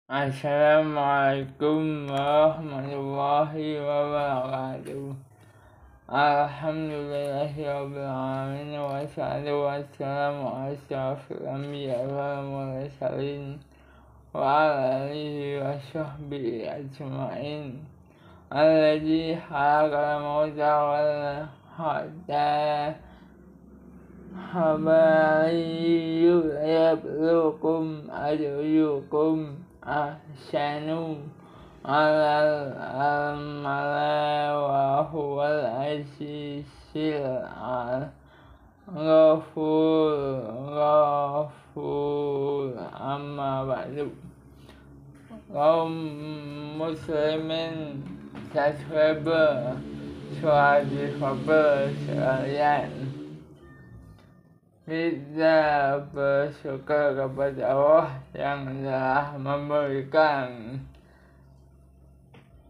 Assalamualaikum warahmatullahi wabarakatuh. Alhamdulillahirabbil alamin wassalatu wassalamu ala asyrofil anbiya'i wal mursalin wa ala alihi wa sahbihi ajma'in. Alladzi khalaqal mauta wal hayata liyabluwakum ayyukum ahsanu amala wa huwal azizul ghafur. Amma ba'du. Kaum muslimin subscriber, subscriber sekalian, kita bersyukur kepada Allah yang telah memberikan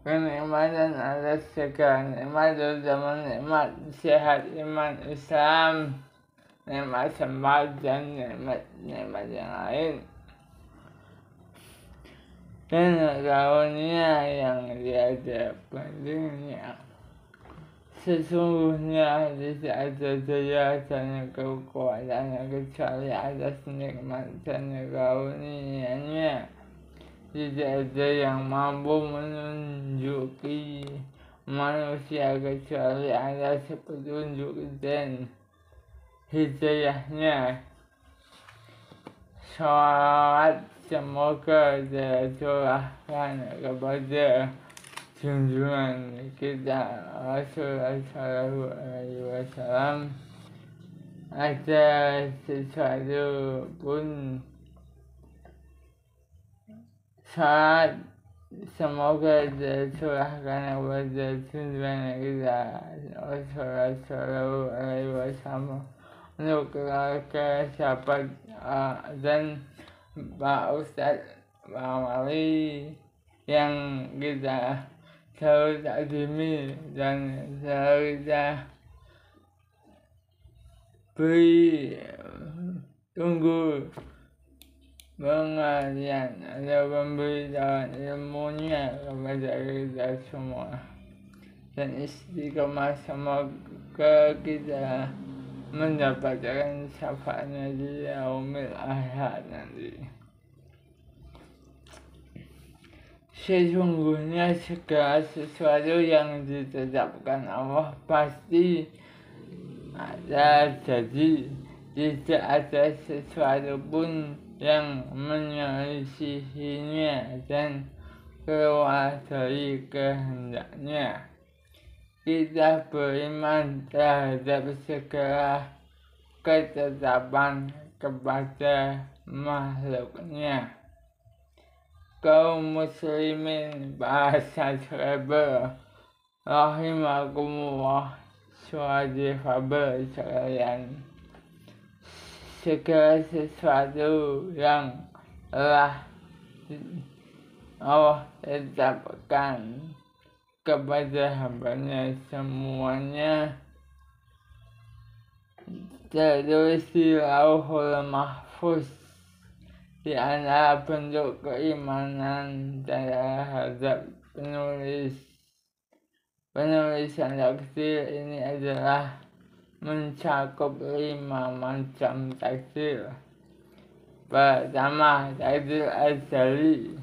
kenikmatan atas segala nikmat, terutama nikmat sehat iman Islam, nikmat sempat dan nikmat yang lain, dan karunia yang tiada bandingnya. Sesungguhnya tidak ada daya dan kekuatan kecuali atas nikmat dan karunia-Nya. Tidak ada yang mampu menunjuki manusia kecuali atas petunjuk dan hidayah-Nya. Sholawat semoga tercurahkan kepada junjungan kita Rasulullah Sallallahu Alaihi Wasallam. Ada sesuatu pun saat semoga tercurahkan kepada junjungan kita Rasulullah Sallallahu Alaihi Wasallam, untuk keluarga, sahabat dan Pak Ustadz Pak Wali yang kita selalu takzimi dan selalu kita beri tunggu pengertian atau pemberitahuan ilmunya kepada kita semua, dan istiqomah semoga kita mendapatkan syafaatnya di yaumil akhir nanti. Sesungguhnya segala sesuatu yang ditetapkan Allah pasti ada jadi. Tidak ada sesuatu pun yang menyelisihinya dan keluar dari kehendaknya. Kita beriman terhadap segala ketetapan kepada makhluknya. Kaum muslimin bahasa subscriber rahimakumullah, subscriber sekalian, segala sesuatu yang telah Allah tetapkan kepada hambanya semuanya tertulis di Lauhul Mahfuz, di antara bentuk keimanan terhadap penulisan takdir ini adalah mencakup 5 macam takdir. Pertama, takdir azali.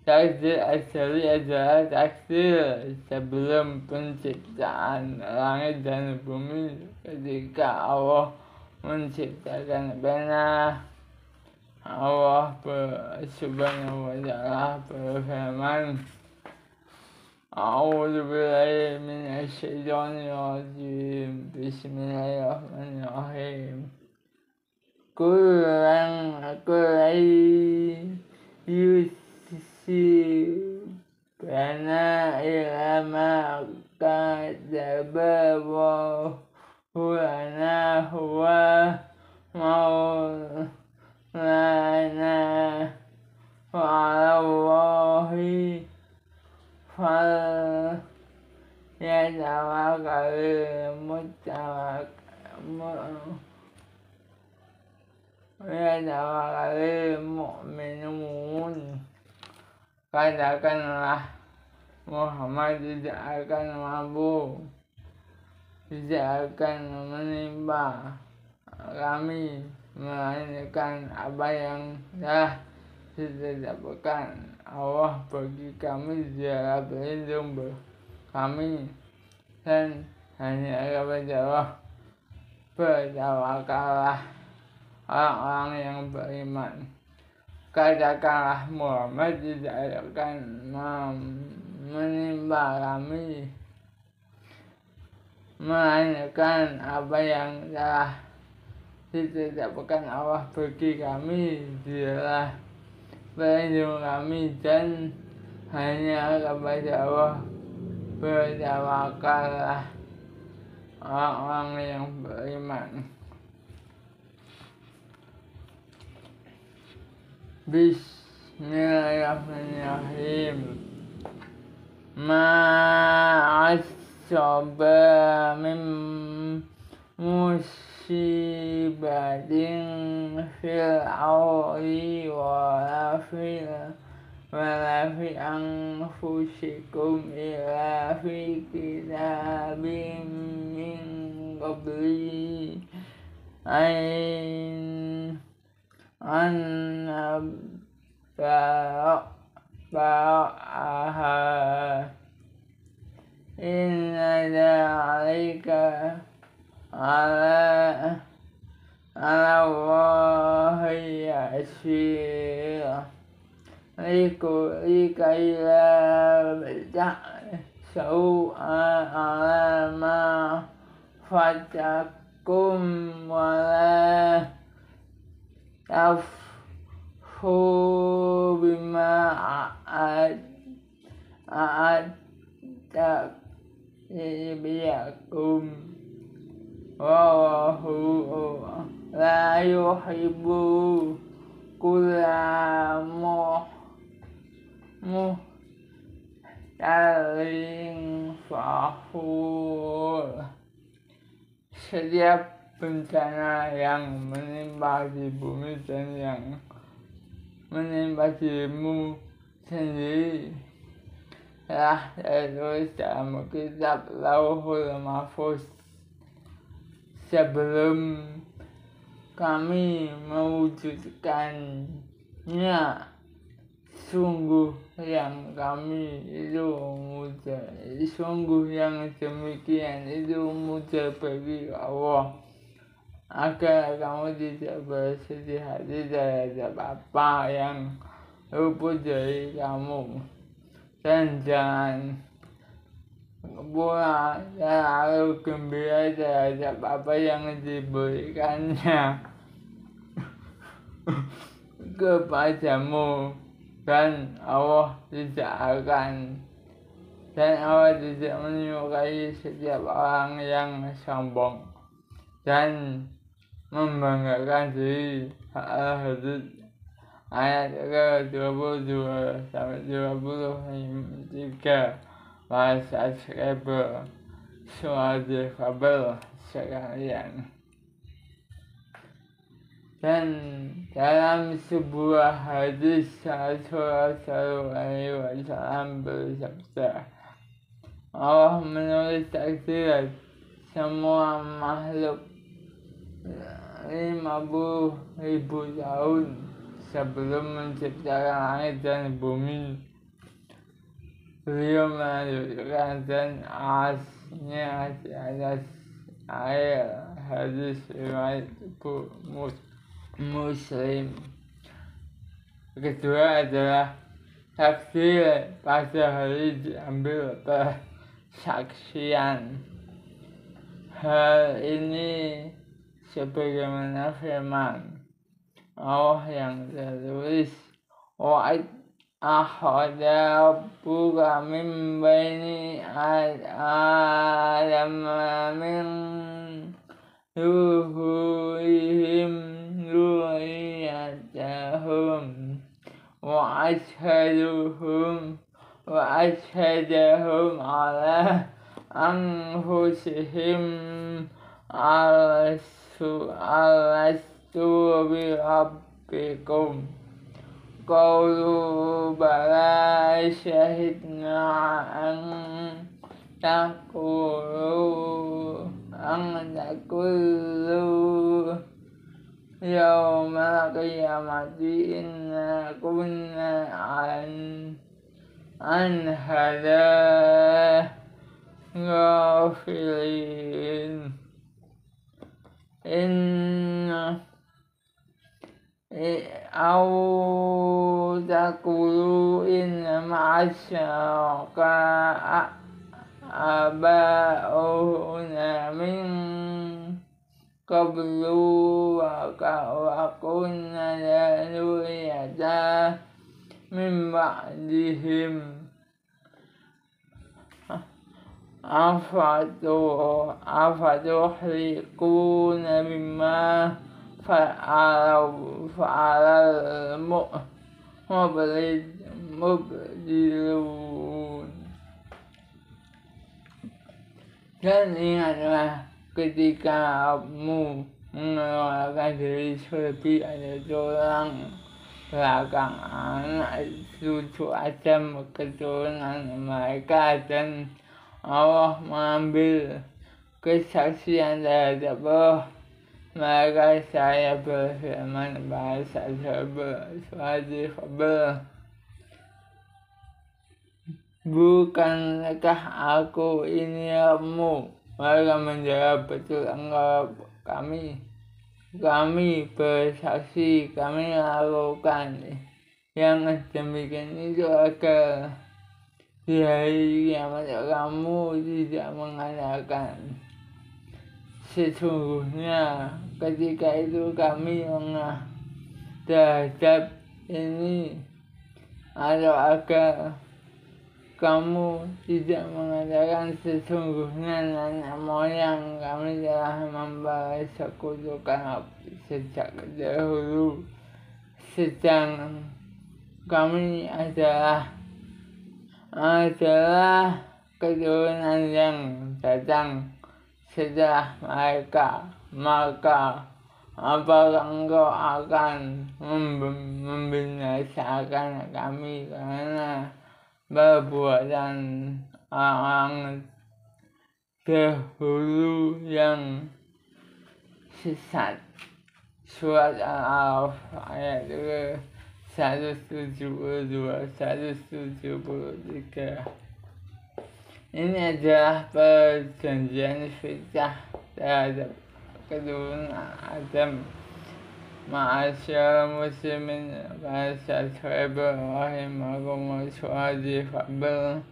Takdir azali adalah takdir sebelum penciptaan langit dan bumi, ketika Allah menciptakan benar. Allah subhanahu wa ta'ala berfirman, A'udzu billahi minasy syaithanir rajim. Bismillahirrahmanirrahim. Kullan yusibana ila ma kadzaba wa huwa maulana wa 'alallahi falyatawakkalul mu'minun. katakanlah Muhammad tidak akan mampu, tidak akan menimpa kami, melainkan apa yang telah ditetapkan Allah bagi kami. Dia pelindung kami, dan hanya kepada Allah bertawakallah orang-orang yang beriman. Katakanlah Muhammad tidak akan menimpa kami, melainkan apa yang telah ditetapkan Allah bagi kami. Dialah pelindung kami, dan hanya kepada Allah bertawakallah orang-orang yang beriman. Bismillahirrahmanirrahim. Ma'asaba min musibatin fil ardi wala fi anfusikum illa fi kitabim min qabli an ba'aha inna dhalika ala Allahi yasir likaila ta'sau'a ala ma fatakum wala tafhu bima a'adakum wallahu la yuhibbu kulla muhtalin fakhur. Setiap bencana yang menimpa di bumi dan yang menimpa dirimu sendiri telah tertulis dalam kitab Lauhul Mahfuz sebelum kami mewujudkannya. Sungguh yang kami itu mudah, sungguh yang demikian itu mudah bagi Allah, agar kamu tidak bersedih hati terhadap apa yang luput dari kamu, dan jangan pula terlalu gembira terhadap apa yang diberikannya kepadamu, dan Allah tidak menyukai setiap orang yang sombong dan membanggakan diri. Al-Hadid ayat ke-22 sampai 23. Bahasa subscriber surat kabel sekalian. Dan dalam sebuah hadis Rasulullah SAW bersabda, Allah menulis takdir semua makhluk 50.000 tahun sebelum menciptakan langit dan bumi. Beliau melanjutkan, dan arsnya di atas air. Hadis riwayat Muslim. Kedua adalah takdir pada hari diambil persaksian. Hal ini sebagaimana firman Allah yang tertulis, wa'id akhada rabbuka min baini adam min zuhurihim dhurriyyatahum wa ashhadahum ala anfusihim alastu bi rabbikum qalu bala syahidna an taqulu yawmal qiyamati inna kunna an hadha ghafilin. Au taqulu inna ma'asyaka aba'una min qablu wa kunna la nuriyata min ba'dihim afatuhlikuna bima fa'alal mubtilun. Dan ingatlah ketika kamu mengeluarkan dari surga ada tulang belakang anak cucu Adam keturunan mereka, dan Allah mengambil kesaksian terhadap mereka. Saya berfirman bahasa Fabel, bukankah aku ini Rabbmu? Mereka menjawab, betul engkau kami bersaksi, kami lakukan yang demikian itu agar di hari kiamat kamu tidak mengatakan sesungguhnya ketika itu kami terhadap ini, atau agar kamu tidak mengatakan sesungguhnya nenek moyang kami telah mempersekutukan sejak dahulu, sedang kami adalah keturunan yang datang setelah mereka. Maka apakah engkau akan membinasakan kami karena perbuatan orang dahulu yang sesat? Surat Al-A'raf ayat 172-173. Ini adalah perjanjian fitrah terhadap keturunan Adam. Ma'asyar muslimin, bahasa sahabat rahimakumullah, suhadi Fabel.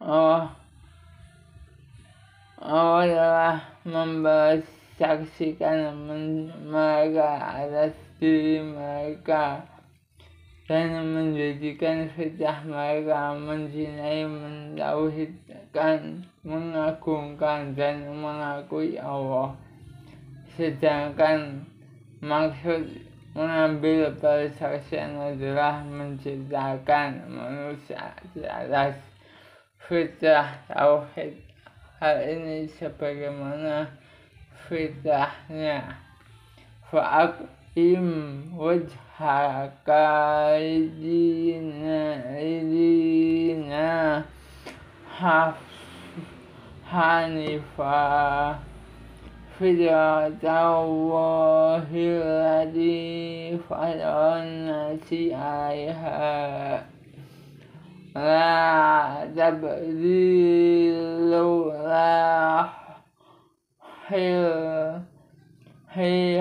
Allah telah mempersaksikan mereka atas diri mereka dan menjadikan fitrah mereka mencintai, mentauhidkan, mengagungkan dan mengakui Allah. Sedangkan maksud mengambil persaksian adalah menciptakan manusia di atas fitrah tauhid. Hal ini sebagaimana fitrahnya. Fa'aqim wajhaka lidina hanifah fitratallahi allati fataran nasi 'alaiha la tabdilu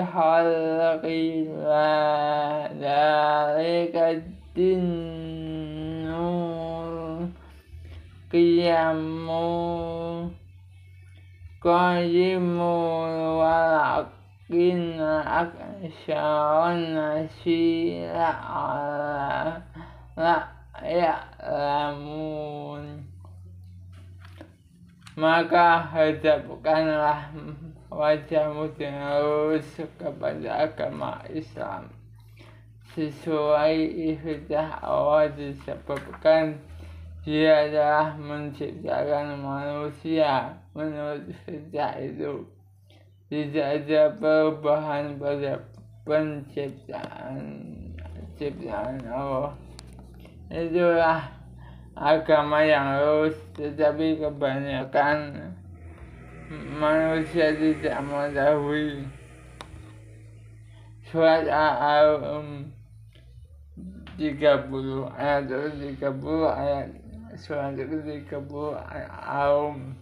khalqillah dzalika dinul qiyamu qayyimul walakin aksyaron nasi la ya'lamun. Maka hadapkanlah wajahmu dengan lurus kepada agama Islam sesuai ikhtiar Allah, disebabkan Dia adalah menciptakan manusia menurut fitrah itu. Tidak ada perubahan pada penciptaan Allah. itulah agama yang lurus, tetapi kebanyakan manusia tidak mengetahui. Surat Al-Rum 30 ayat 30 ayat surat 30 Al-Rum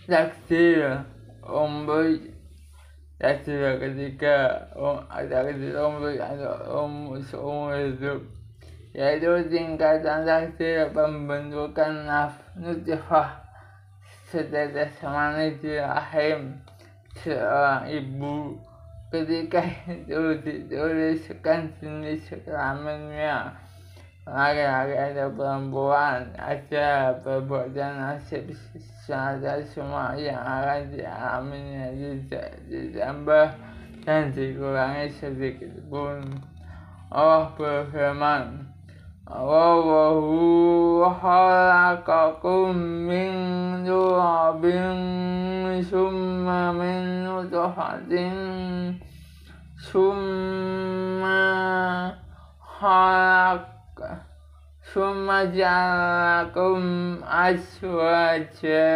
takdir umur takdir ketiga takdir umur atau seumur hidup, yaitu tingkatan takdir pembentukan nutfah setetes manis di rahim seorang ibu. Ketika itu dituliskan jenis kelaminnya, laki-laki atau perempuan, ada perbuatan nasib serta semua yang akan dialaminya tidak ditambah dan dikurangi sedikit pun. Allah berfirman, Wallahu khalaqakum min turabin summa min nutfatin summa ja'alakum azwaja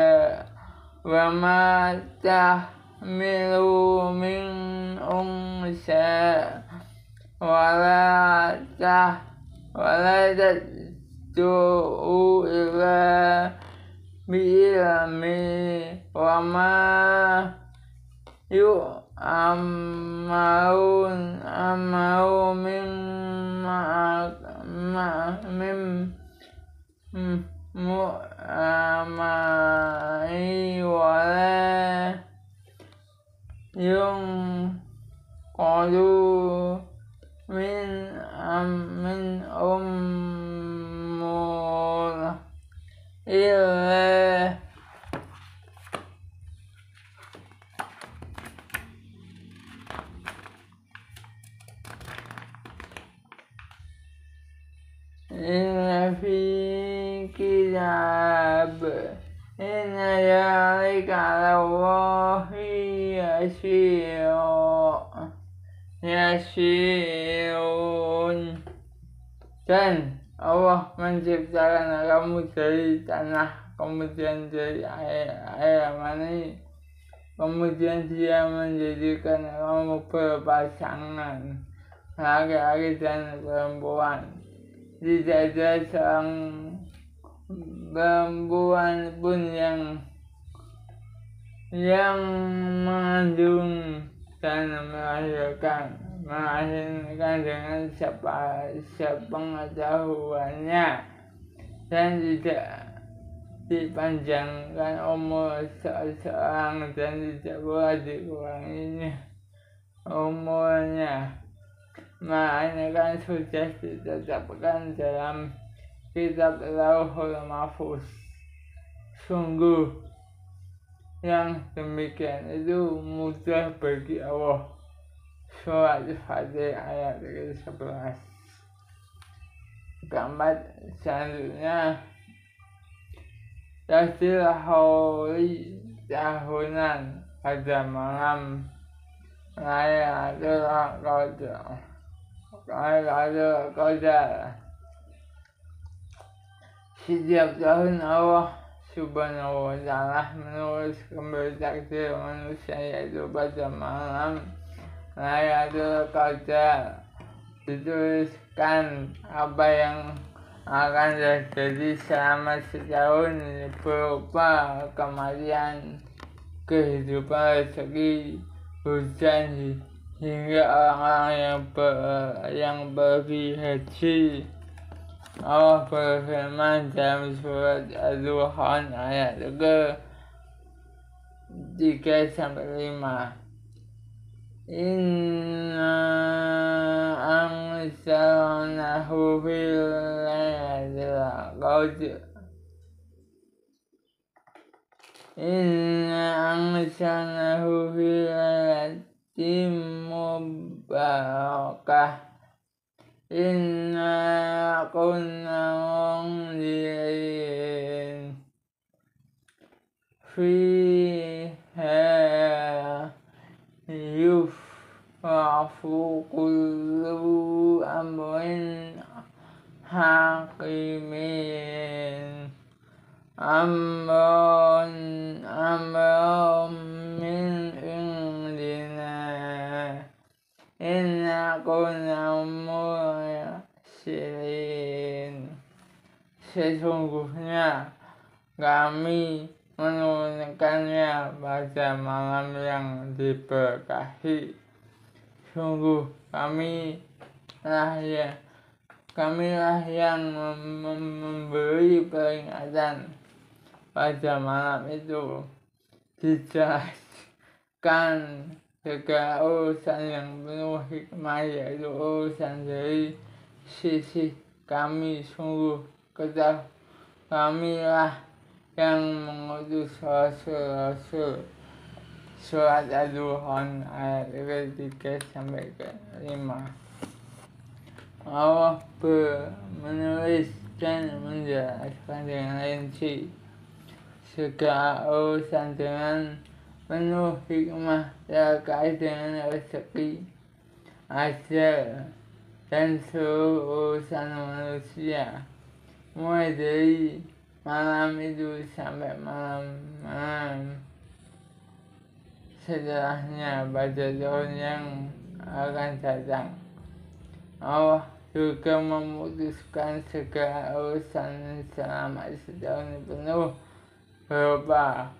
wa ma tahmilu min unsa wala tad'u ila bi'ilmi wa ma amaru min mu'amai wala yunqadu min umur illa fi kitab inna dzalika 'alallahi yasirun. Dan Allah menciptakan kamu dari tanah, kemudian dari air mani, kemudian Dia menjadikan kamu berpasangan laki-laki dan perempuan. Tidak ada seorang perempuan pun yang mengandung dan melahirkan dengan sepengetahuannya, dan tidak dipanjangkan umur seseorang dan tidak boleh dikuranginya umurnya, melainkan sudah ditetapkan dalam kitab Lauhul Mahfuz. Sungguh yang demikian itu mudah bagi Allah. Surat Fatih ayat 11. Keempat, selanjutnya takdir hauli tahunan pada malam Lailatul Qadar. Setiap tahun Allah Subhanahu wa ta'ala menulis kembali takdir manusia, yaitu pada malam Lailatul Qadar dituliskan apa yang akan terjadi selama setahun berupa kematian, kehidupan, rezeki, hujan, hingga orang-orang yang pergi haji. Allah berfirman dalam surat Al-Dukhan ayat 3-5. Inna anzalnahu fil lailatul qadr. Inna anzalnahu fil lailatin mubarakah. Inna kunna munzirin fiha yufraku kullu amrin hakimin amron min indina inna kunna mursilin. Sesungguhnya kami menurunkannya pada malam yang diberkahi. Sungguh kamilah yang memberi peringatan pada malam itu, dijelaskan segala urusan yang penuh hikmah, yaitu urusan dari sisi kami. Sungguh kamilah yang mengutus rasul-rasul. Surat Ad-Duhan ayat 3-5. Allah menulis dan menjelaskan dengan rinci segala urusan dengan penuh hikmah terkait dengan rezeki, ajal, dan seluruh urusan manusia, mulai dari malam itu sampai malam setelahnya pada tahun yang akan datang. Allah juga memutuskan segala urusan selama setahun penuh, berupa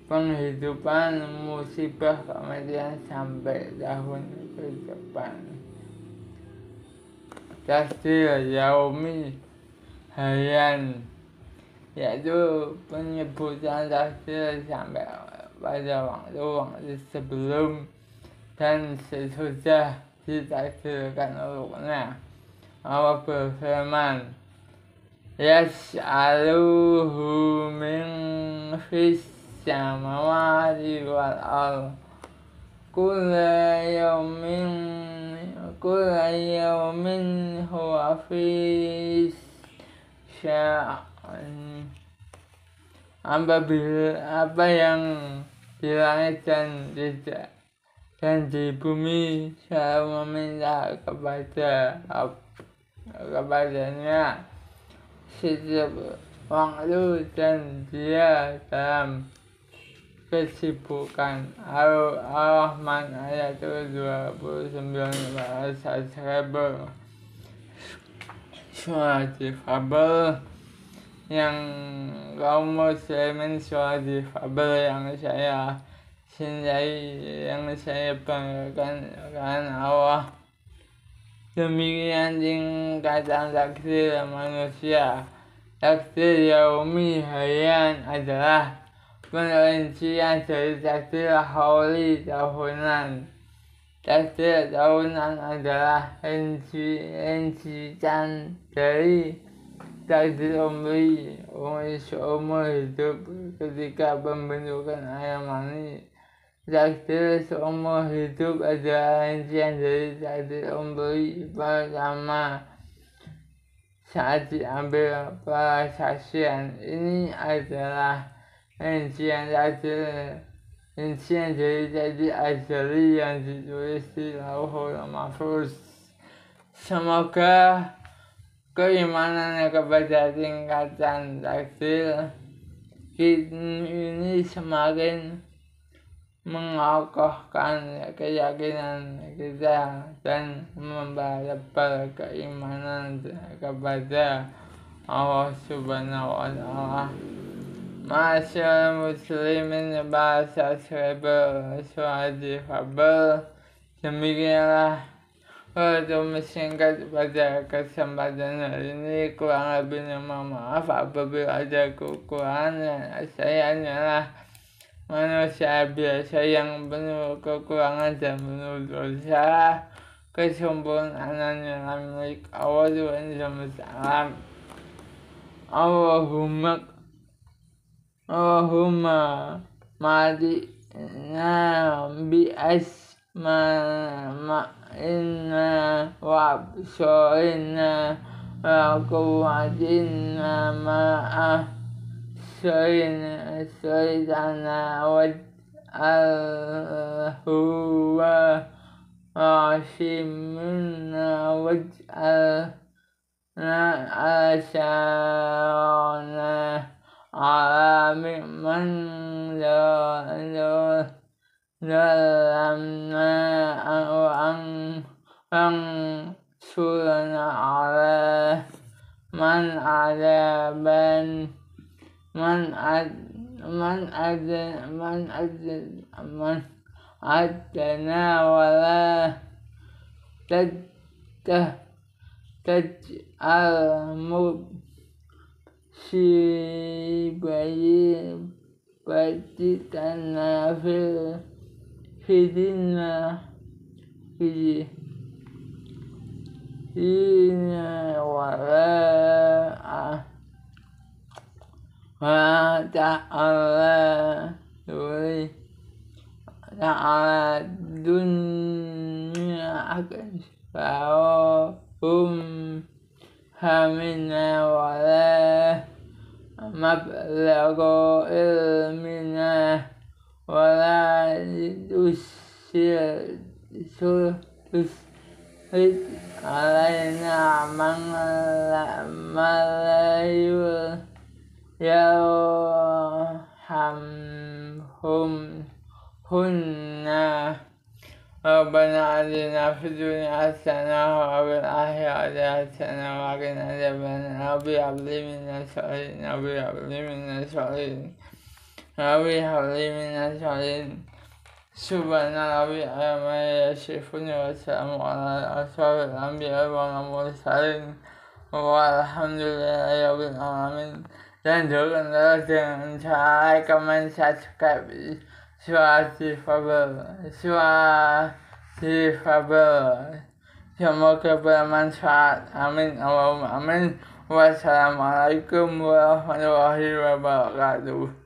penghidupan, musibah, kematian sampai tahun ke depan. Takdir yaumi harian, yaitu penyebutan takdir sampai pada waktu sebelum dan sesudah ditakdirkan untuknya. Allah berfirman, yas'aluhu min fis samawati wal ardh kulla yawmin huwa fis sya'an. Apa yang di langit dan di bumi selalu meminta kepadanya setiap waktu, dan dia dalam kesibukan. Ar-Rahman ayat 29 subscriber suara difabel yang kaum muslimin, suara difabel yang saya cintai, yang saya banggakan karena Allah. Demikian tingkatan takdir manusia. Takdir yaumi harian adalah perincian dari takdir hauli tahunan. Takdir tahunan adalah rincian dari takdir umri seumur hidup ketika pembentukan air mani. Takdir seumur hidup adalah rincian dari takdir umri pertama saat diambil persaksian. Ini adalah rincian dari takdir azali yang ditulis di Lauhul Mahfuz. Semoga keimanan kepada tingkatan takdir ini semakin mengokohkan keyakinan kita dan memperlebar keimanan kepada Allah Subhanahu wa Ta'ala. Masyaallah muslimin, bahasa subscriber suara difabel, demikianlah untuk singkat pada kesempatan hari ini. Kurang lebihnya mohon maaf apabila ada kekurangan. Saya hanyalah manusia biasa yang penuh kekurangan dan penuh dosa. Kesempurnaan yang milik Allah Tuhan semesta. Allahumma ma'ina bi'asma'ina wa absorina wa quwwatina ma'a Sayyidana waj'alhu wa راشمنا واجعلنا أثارنا على من ظلمنا وانصرنا على من عادنا ولا تجعل مصيبتنا في ديننا ولا تعالى الدنيا أكبرهم همنا ولا مبلغ علمنا ولا تسلط علينا من لا يرحمهن ربنا آتنا في الدنيا حسنة وفي الآخرة حسنة وقنا عذاب النار رب هب لي من الصالحين سبحان ربي عما يصفون وسلام على أشرف الأنبياء والمرسلين والحمد لله رب العالمين. Dan jangan lupa dengan cara komen, subscribe, semoga bermanfaat. Amin Allahumma amin. Wassalamualaikum warahmatullahi wabarakatuh.